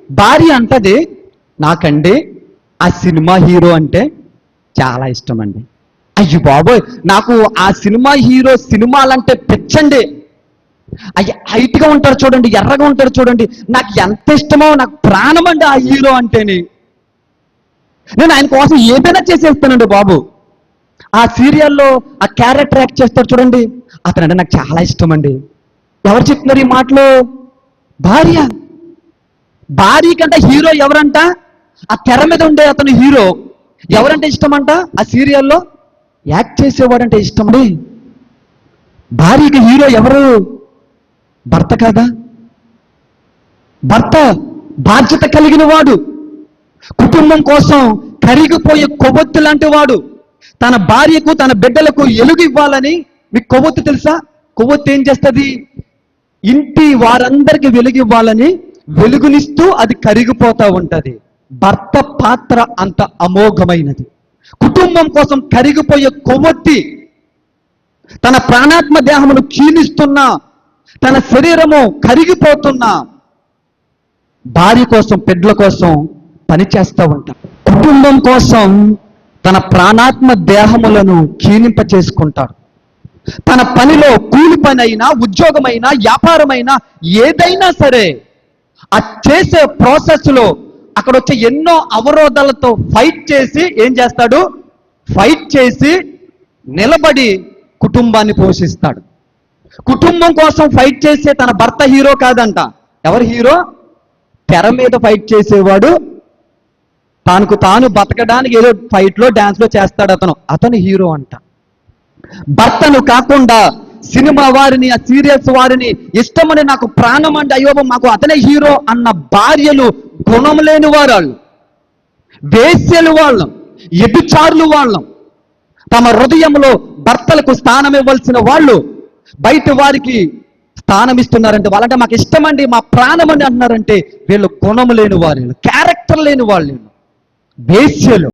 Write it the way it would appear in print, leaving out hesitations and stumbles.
భార్య అంటది, నాకండి ఆ సినిమా హీరో అంటే చాలా ఇష్టం అండి. అయ్యో బాబోయ్, నాకు ఆ సినిమా హీరో సినిమాలంటే పిచ్చండి. అయ్యి హైట్గా ఉంటారు చూడండి, ఎర్రగా ఉంటారు చూడండి, నాకు ఎంత ఇష్టమో, నాకు ప్రాణం అండి ఆ హీరో అంటేని. నేను ఆయన కోసం ఏదైనా చేసేస్తానండి బాబు. ఆ సీరియల్లో ఆ క్యారెక్టర్ యాక్ట్ చేస్తాడు చూడండి, అతనంటే నాకు చాలా ఇష్టం అండి. ఎవరు చెప్తున్నారు ఈ మాటలు? భార్య. భార్య కంటే హీరో ఎవరంట? ఆ తెర మీద ఉండే అతను హీరో. ఎవరంటే ఇష్టమంట? ఆ సీరియల్లో యాక్ట్ చేసేవాడంటే ఇష్టం. భార్యకి హీరో ఎవరు? భర్త కాదా? భర్త బాధ్యత కలిగిన వాడు, కుటుంబం కోసం కరిగిపోయే కొవ్వొత్తి లాంటి వాడు. తన భార్యకు తన బిడ్డలకు ఎలుగు ఇవ్వాలని. మీకు కొవ్వొత్తి తెలుసా? కొవ్వొత్తి ఏం చేస్తుంది? ఇంటి వారందరికీ వెలుగు ఇవ్వాలని వెలుగునిస్తూ అది కరిగిపోతూ ఉంటది. భర్త పాత్ర అంత అమోఘమైనది. కుటుంబం కోసం కరిగిపోయే కొవ్వొత్తి, తన ప్రాణాత్మ దేహమును క్షీణిస్తున్నా, తన శరీరము కరిగిపోతున్నా భార్య కోసం, బిడ్డల కోసం పనిచేస్తూ ఉంటాడు. కుటుంబం కోసం తన ప్రాణాత్మ దేహములను క్షీణింప చేసుకుంటాడు. తన పనిలో కూలి పని అయినా, ఉద్యోగమైనా, వ్యాపారమైనా, ఏదైనా సరే ఆ చేసే ప్రాసెస్లో అక్కడ వచ్చే ఎన్నో అవరోధాలతో ఫైట్ చేసి ఏం చేస్తాడు? ఫైట్ చేసి నిలబడి కుటుంబాన్ని పోషిస్తాడు. కుటుంబం కోసం ఫైట్ చేసే తన భర్త హీరో కాదంట. ఎవరు హీరో? తెర మీద ఫైట్ చేసేవాడు. తనకు తాను బతకడానికి ఏదో ఫైట్లో, డాన్స్లో చేస్తాడు అతను హీరో అంట. భర్తను కాకుండా సినిమా వారిని, ఆ సీరియల్స్ వారిని ఇష్టమని, నాకు ప్రాణం అంటే అయ్యో మాకు అతనే హీరో అన్న భార్యలు గుణం లేని వారు, వేశ్యలు వాళ్ళం, ఎదుచారులు వాళ్ళం. తమ హృదయంలో భర్తలకు స్థానం ఇవ్వాల్సిన వాళ్ళు బయట వారికి స్థానం ఇస్తున్నారంటే, వాళ్ళంటే మాకు ఇష్టమండి, మా ప్రాణం అని అంటున్నారంటే వీళ్ళు గుణం లేని వారు, క్యారెక్టర్ లేని వాళ్ళు, వేశ్యలు.